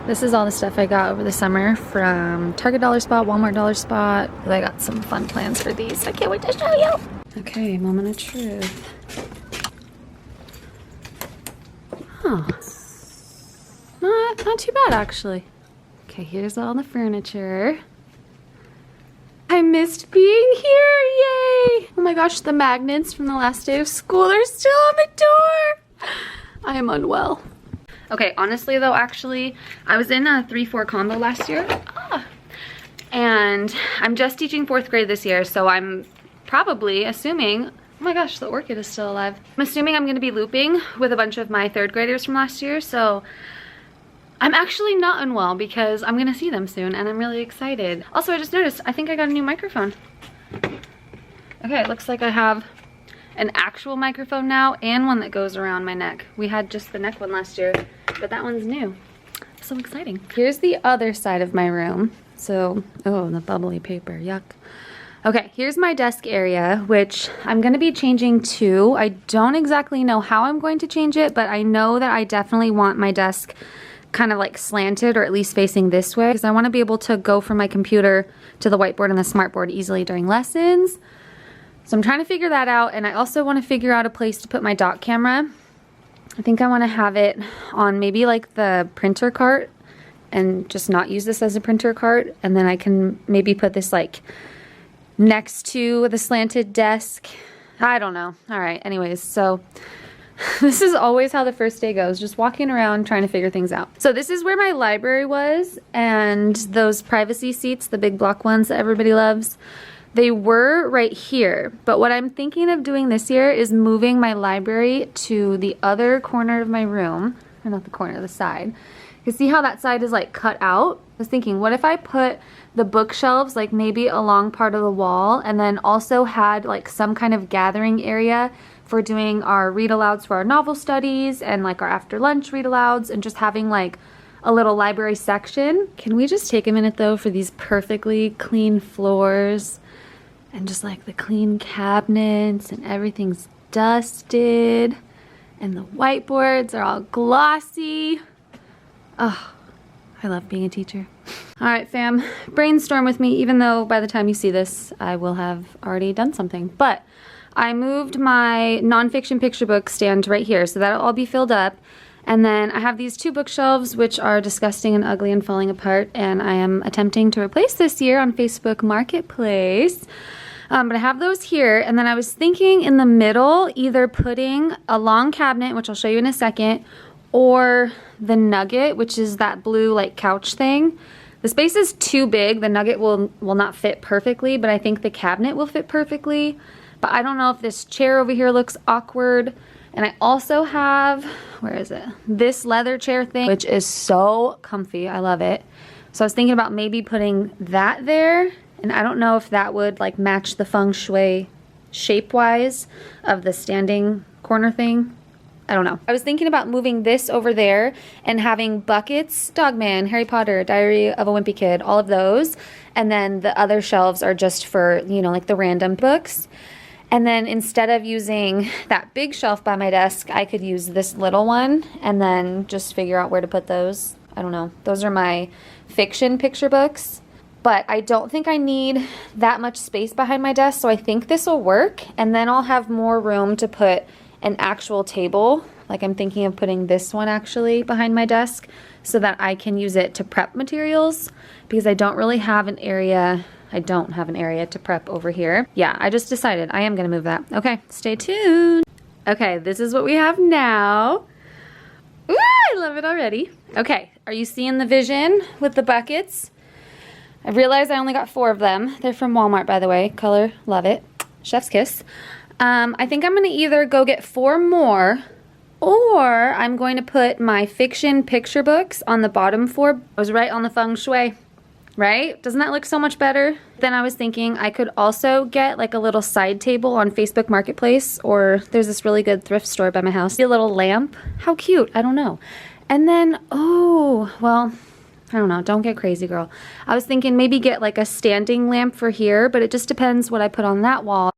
This is all the stuff I got over the summer from Target Dollar Spot, Walmart Dollar Spot. I got some fun plans for these. I can't wait to show you. Okay, moment of truth. Oh, not too bad actually. Okay, here's all the furniture. I missed being here, yay! Oh my gosh, the magnets from the last day of school are still on the door. I am unwell. Okay, honestly though, actually, I was in a 3-4 combo last year. And I'm just teaching 4th grade this year, so I'm probably assuming, oh my gosh, the orchid is still alive. I'm assuming I'm gonna be looping with a bunch of my 3rd graders from last year, so I'm actually not unwell because I'm gonna see them soon and I'm really excited. Also, I just noticed, I think I got a new microphone. Okay, it looks like I have an actual microphone now and one that goes around my neck. We had just the neck one last year, but that one's new. So exciting. Here's the other side of my room. So, oh, the bubbly paper, yuck. Okay, here's my desk area, which I'm gonna be changing to. I don't exactly know how I'm going to change it, but I know that I definitely want my desk kind of like slanted or at least facing this way because I want to be able to go from my computer to the whiteboard and the smartboard easily during lessons. So I'm trying to figure that out, and I also want to figure out a place to put my dock camera. I think I want to have it on maybe like the printer cart and just not use this as a printer cart, and then I can maybe put this like next to the slanted desk. I don't know. All right, anyways, so this is always how the first day goes, just walking around trying to figure things out. So this is where my library was, and those privacy seats, the big block ones that everybody loves, they were right here. But what I'm thinking of doing this year is moving my library to the other corner of my room, or not the corner, the side. You see how that side is like cut out? I was thinking, what if I put the bookshelves like maybe along part of the wall and then also had like some kind of gathering area for doing our read alouds for our novel studies and like our after lunch read alouds and just having like a little library section. Can we just take a minute though for these perfectly clean floors and just like the clean cabinets and everything's dusted and the whiteboards are all glossy. Oh, I love being a teacher. All right, fam, brainstorm with me, even though by the time you see this, I will have already done something. But I moved my nonfiction picture book stand right here, so that'll all be filled up. And then I have these 2 bookshelves, which are disgusting and ugly and falling apart, and I am attempting to replace this year on Facebook Marketplace. But I have those here, and then I was thinking in the middle, either putting a long cabinet, which I'll show you in a second, or the nugget, which is that blue like couch thing. The space is too big. The nugget will not fit perfectly, but I think the cabinet will fit perfectly. But I don't know if this chair over here looks awkward. And I also have, where is it? This leather chair thing, which is so comfy. I love it. So I was thinking about maybe putting that there. And I don't know if that would like match the feng shui shape-wise of the standing corner thing. I don't know. I was thinking about moving this over there and having buckets, Dogman, Harry Potter, Diary of a Wimpy Kid, all of those. And then the other shelves are just for, you know, like the random books. And then instead of using that big shelf by my desk, I could use this little one and then just figure out where to put those. I don't know. Those are my fiction picture books. But I don't think I need that much space behind my desk, so I think this will work. And then I'll have more room to put an actual table. Like I'm thinking of putting this one actually behind my desk so that I can use it to prep materials because I don't really have an area. I don't have an area to prep over here. Yeah, I just decided I am gonna move that. Okay, stay tuned. Okay, this is what we have now. Ooh, I love it already. Okay, are you seeing the vision with the buckets? I realized I only got 4 of them. They're from Walmart, by the way. Color, love it. Chef's kiss. I think I'm gonna either go get 4 more or I'm going to put my fiction picture books on the bottom 4. I was right on the feng shui, right? Doesn't that look so much better? Then I was thinking I could also get like a little side table on Facebook Marketplace, or there's this really good thrift store by my house. A little lamp. How cute, I don't know. And then, oh, well, I don't know, don't get crazy, girl. I was thinking maybe get like a standing lamp for here, but it just depends what I put on that wall.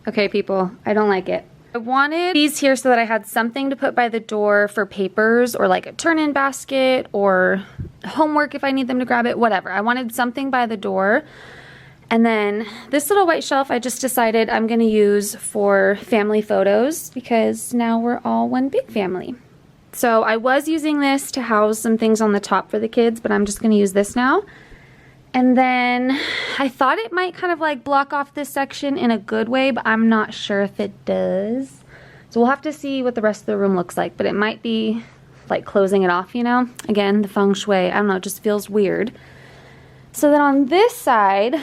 Okay, people, I don't like it. I wanted these here so that I had something to put by the door for papers or like a turn-in basket or homework if I need them to grab it, whatever. I wanted something by the door. And then this little white shelf I just decided I'm gonna use for family photos because now we're all one big family. So I was using this to house some things on the top for the kids, but I'm just gonna use this now. And then I thought it might kind of like block off this section in a good way, but I'm not sure if it does. So we'll have to see what the rest of the room looks like, but it might be like closing it off, you know? Again, the feng shui, I don't know, it just feels weird. So then on this side,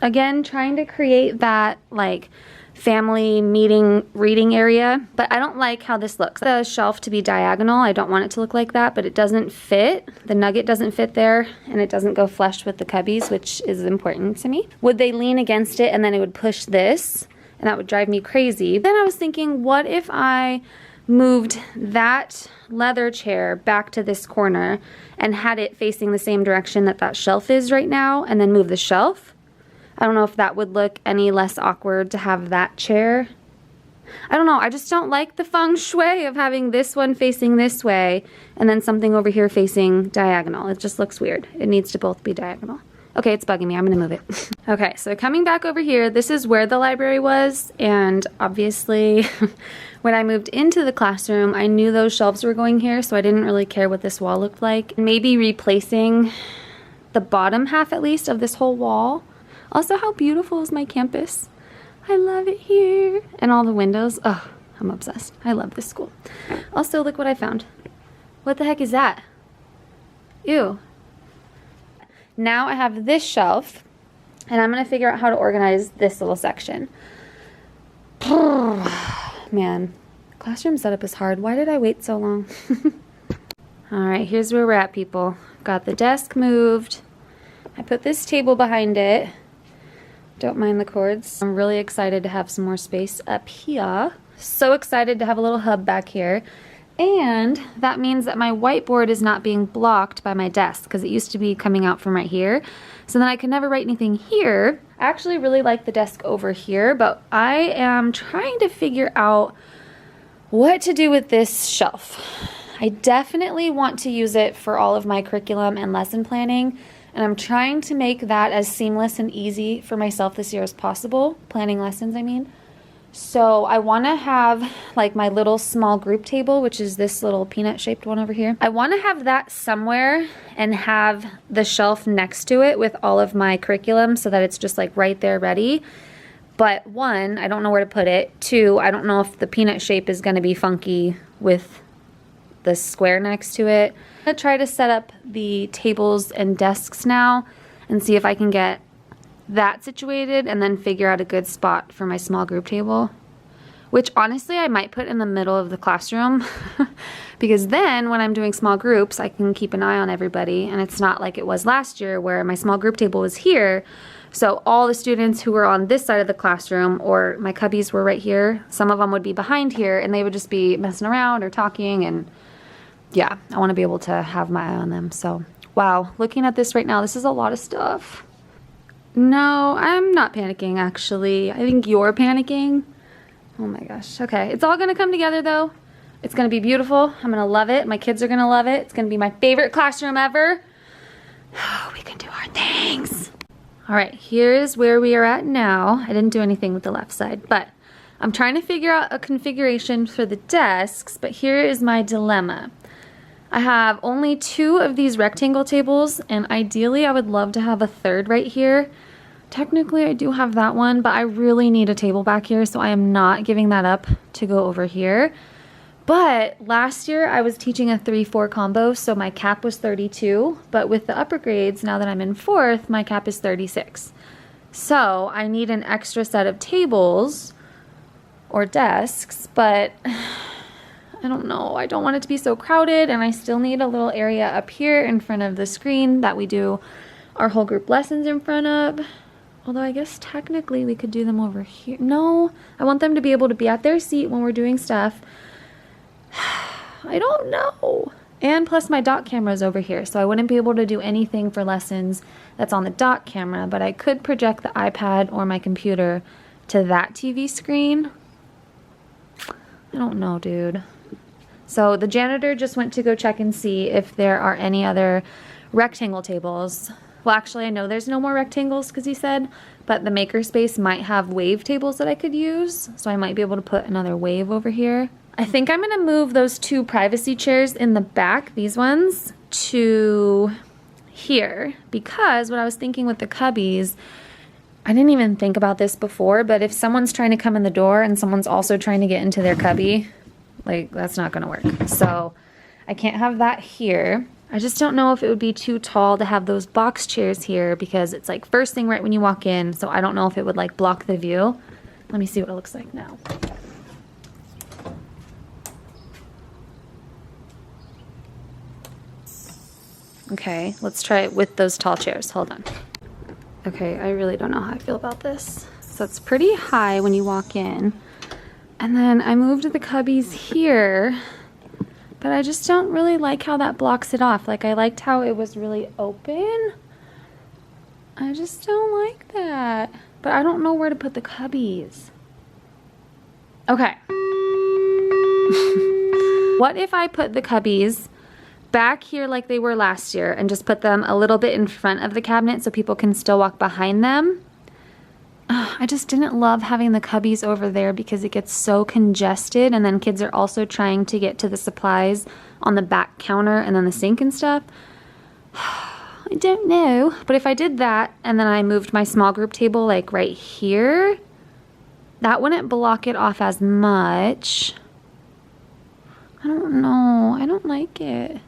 again, trying to create that like family meeting reading area, but I don't like how this looks. The shelf to be diagonal, I don't want it to look like that, but it doesn't fit. The nugget doesn't fit there, and it doesn't go flush with the cubbies, which is important to me. Would they lean against it and then it would push this, and that would drive me crazy. Then I was thinking, what if I moved that leather chair back to this corner and had it facing the same direction that that shelf is right now, and then move the shelf? I don't know if that would look any less awkward to have that chair. I don't know, I just don't like the feng shui of having this one facing this way and then something over here facing diagonal. It just looks weird. It needs to both be diagonal. Okay, it's bugging me, I'm gonna move it. Okay, so coming back over here, this is where the library was, and obviously when I moved into the classroom, I knew those shelves were going here, so I didn't really care what this wall looked like. Maybe replacing the bottom half at least of this whole wall. Also, how beautiful is my campus? I love it here. And all the windows. Oh, I'm obsessed. I love this school. Also, look what I found. What the heck is that? Ew. Now I have this shelf, and I'm going to figure out how to organize this little section. Man, classroom setup is hard. Why did I wait so long? All right, here's where we're at, people. Got the desk moved. I put this table behind it. Don't mind the cords. I'm really excited to have some more space up here. So excited to have a little hub back here. And that means that my whiteboard is not being blocked by my desk because it used to be coming out from right here. So then I could never write anything here. I actually really like the desk over here, but I am trying to figure out what to do with this shelf. I definitely want to use it for all of my curriculum and lesson planning. And I'm trying to make that as seamless and easy for myself this year as possible. Planning lessons, I mean. So I want to have like my little small group table, which is this little peanut shaped one over here. I want to have that somewhere and have the shelf next to it with all of my curriculum so that it's just like right there ready. But one, I don't know where to put it. Two, I don't know if the peanut shape is going to be funky with the square next to it. I'm gonna try to set up the tables and desks now and see if I can get that situated and then figure out a good spot for my small group table, which honestly I might put in the middle of the classroom because then when I'm doing small groups I can keep an eye on everybody, and it's not like it was last year where my small group table was here, so all the students who were on this side of the classroom, or my cubbies were right here, some of them would be behind here and they would just be messing around or talking, and yeah, I want to be able to have my eye on them. So, wow, looking at this right now, this is a lot of stuff. No, I'm not panicking, actually. I think you're panicking. Oh my gosh. Okay, it's all going to come together, though. It's going to be beautiful. I'm going to love it. My kids are going to love it. It's going to be my favorite classroom ever. Oh, we can do our things. All right, here's where we are at now. I didn't do anything with the left side, but I'm trying to figure out a configuration for the desks, but here is my dilemma. I have only 2 of these rectangle tables, and ideally I would love to have a third right here. Technically I do have that one, but I really need a table back here, so I am not giving that up to go over here. But last year I was teaching a 3-4 combo, so my cap was 32, but with the upper grades, now that I'm in 4th, my cap is 36. So I need an extra set of tables or desks, but I don't know, I don't want it to be so crowded, and I still need a little area up here in front of the screen that we do our whole group lessons in front of. Although I guess technically we could do them over here. No, I want them to be able to be at their seat when we're doing stuff. I don't know. And plus my dot camera is over here, so I wouldn't be able to do anything for lessons that's on the dot camera, but I could project the iPad or my computer to that TV screen. I don't know, dude. So the janitor just went to go check and see if there are any other rectangle tables. Well, actually, I know there's no more rectangles because he said, but the makerspace might have wave tables that I could use. So I might be able to put another wave over here. I think I'm gonna move those 2 privacy chairs in the back, these ones, to here, because what I was thinking with the cubbies, I didn't even think about this before, but if someone's trying to come in the door and someone's also trying to get into their cubby, like, that's not gonna work. So I can't have that here. I just don't know if it would be too tall to have those box chairs here because it's like first thing right when you walk in, so I don't know if it would like block the view. Let me see what it looks like now. Okay, let's try it with those tall chairs. Hold on. Okay, I really don't know how I feel about this. So it's pretty high when you walk in. And then I moved the cubbies here, but I just don't really like how that blocks it off. Like, I liked how it was really open. I just don't like that. But I don't know where to put the cubbies. Okay. What if I put the cubbies back here like they were last year and just put them a little bit in front of the cabinet so people can still walk behind them? I just didn't love having the cubbies over there because it gets so congested, and then kids are also trying to get to the supplies on the back counter and then the sink and stuff. I don't know, but if I did that and then I moved my small group table like right here, that wouldn't block it off as much. I don't know, I don't like it.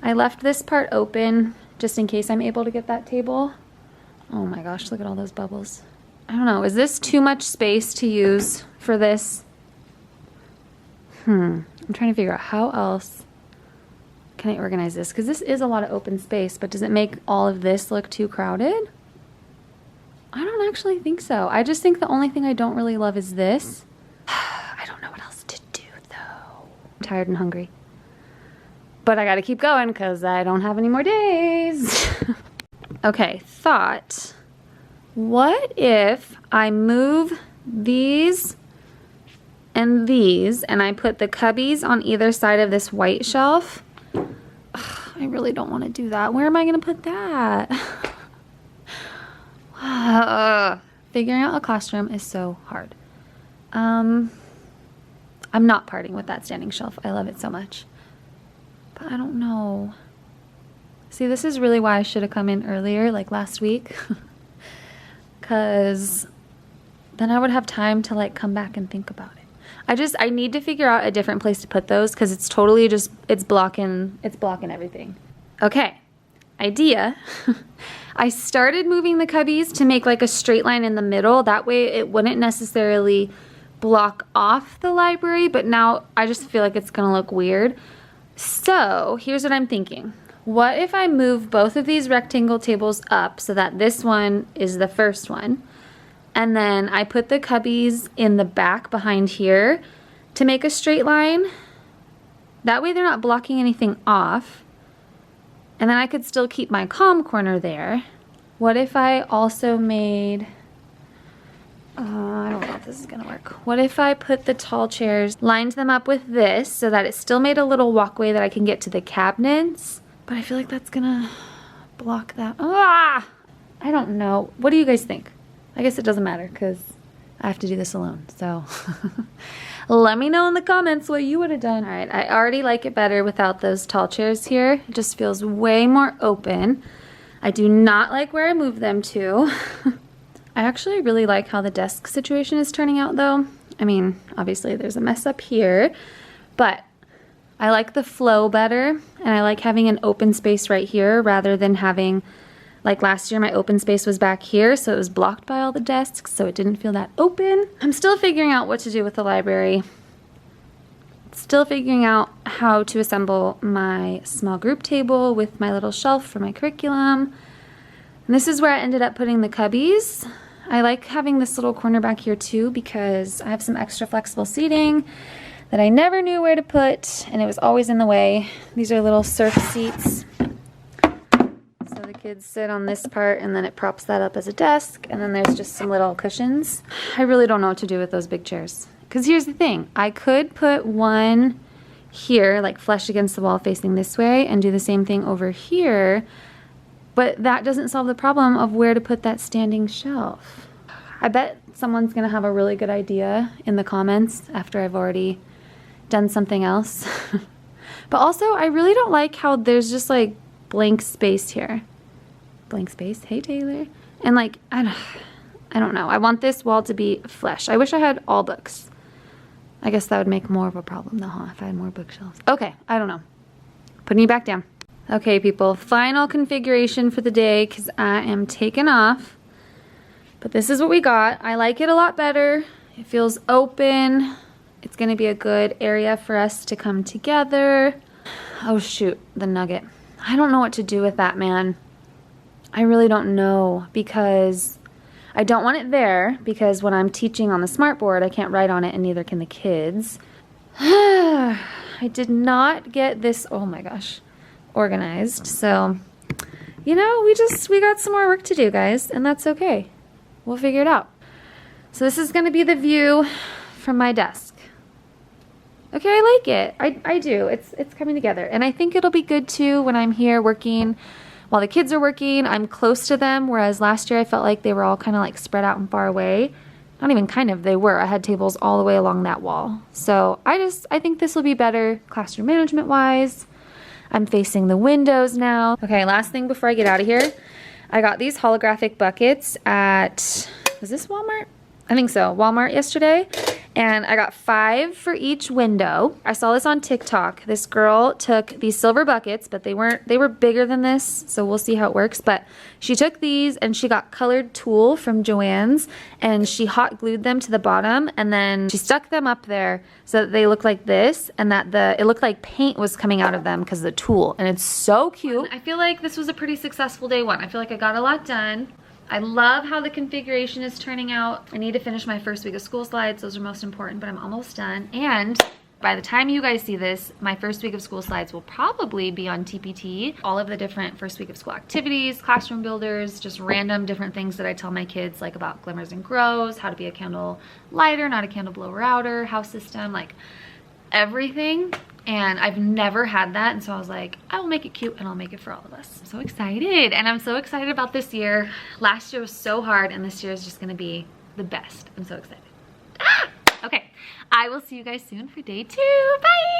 I left this part open just in case I'm able to get that table. Oh my gosh, look at all those bubbles. I don't know, is this too much space to use for this? I'm trying to figure out how else can I organize this, because this is a lot of open space, but does it make all of this look too crowded? I don't actually think so. I just think the only thing I don't really love is this. I don't know what else to do though. I'm tired and hungry. But I gotta keep going because I don't have any more days. Okay, thought. What if I move these and these and I put the cubbies on either side of this white shelf? Ugh, I really don't want to do that. Where am I gonna put that? Figuring out a classroom is so hard. I'm not parting with that standing shelf. I love it so much. But I don't know. See, this is really why I should have come in earlier, like last week. Because then I would have time to like come back and think about it. I need to figure out a different place to put those because it's totally just, it's blocking everything. Okay, idea. I started moving the cubbies to make like a straight line in the middle. That way it wouldn't necessarily block off the library, but now I just feel like it's gonna look weird. So here's what I'm thinking. What if I move both of these rectangle tables up so that this one is the first one, and then I put the cubbies in the back behind here to make a straight line? That way they're not blocking anything off. And then I could still keep my calm corner there. What if I also made, I don't know if this is gonna work. What if I put the tall chairs, lined them up with this so that it still made a little walkway that I can get to the cabinets? But I feel like that's gonna block that. Ah! I don't know. What do you guys think? I guess it doesn't matter because I have to do this alone. So let me know in the comments what you would have done. All right, I already like it better without those tall chairs here. It just feels way more open. I do not like where I moved them to. I actually really like how the desk situation is turning out though. I mean, obviously there's a mess up here, but I like the flow better, and I like having an open space right here rather than having, like last year my open space was back here, so it was blocked by all the desks, so it didn't feel that open. I'm still figuring out what to do with the library. Still figuring out how to assemble my small group table with my little shelf for my curriculum. And this is where I ended up putting the cubbies. I like having this little corner back here too because I have some extra flexible seating that I never knew where to put, and it was always in the way. These are little surf seats, so the Kids sit on this part and then it props that up as a desk, and then there's just some little cushions. I really don't know what to do with those big chairs. Because here's the thing, I could put one here, like flush against the wall facing this way, and do the same thing over here, but that doesn't solve the problem of where to put that standing shelf. I bet someone's gonna have a really good idea in the comments after I've already done something else. But also, I really don't like how there's just like blank space here. Blank space, hey Taylor. And like, I don't know. I want this wall to be flush. I wish I had all books. I guess that would make more of a problem though, huh? If I had more bookshelves. Okay, I don't know. Putting you back down. Okay, people, final configuration for the day because I am taking off. But this is what we got. I like it a lot better. It feels open. It's gonna be a good area for us to come together. Oh shoot, the nugget. I don't know what to do with that, man. I really don't know, because I don't want it there, because when I'm teaching on the smartboard, I can't write on it and neither can the kids. I did not get this, oh my gosh, organized. So, you know, we got some more work to do, guys, and that's okay. We'll figure it out. So this is gonna be the view from my desk. Okay, I like it. I do. It's coming together. And I think it'll be good too when I'm here working while the kids are working. I'm close to them, whereas last year I felt like they were all kind of like spread out and far away. Not even kind of, they were. I had tables all the way along that wall. So I think this will be better classroom management wise. I'm facing the windows now. Okay, last thing before I get out of here. I got these holographic buckets at, was this Walmart? I think so, Walmart yesterday. And I got 5 for each window. I saw this on TikTok. This girl took these silver buckets, but they were bigger than this, so we'll see how it works. But she took these and she got colored tulle from Joann's and she hot glued them to the bottom, and then she stuck them up there so that they look like this, and that it looked like paint was coming out of them because of the tulle. And it's so cute. I feel like this was a pretty successful day one. I feel like I got a lot done. I love how the configuration is turning out. I need to finish my first week of school slides. Those are most important, but I'm almost done. And by the time you guys see this, my first week of school slides will probably be on TPT. All of the different first week of school activities, classroom builders, just random different things that I tell my kids, like about glimmers and grows, how to be a candle lighter, not a candle blower outer, house system, like everything. And I've never had that, and so I was like, I will make it cute and I'll make it for all of us. I'm so excited, and I'm so excited about this year. Last year was so hard, and this year is just gonna be the best. I'm so excited. Okay, I will see you guys soon for day 2. Bye!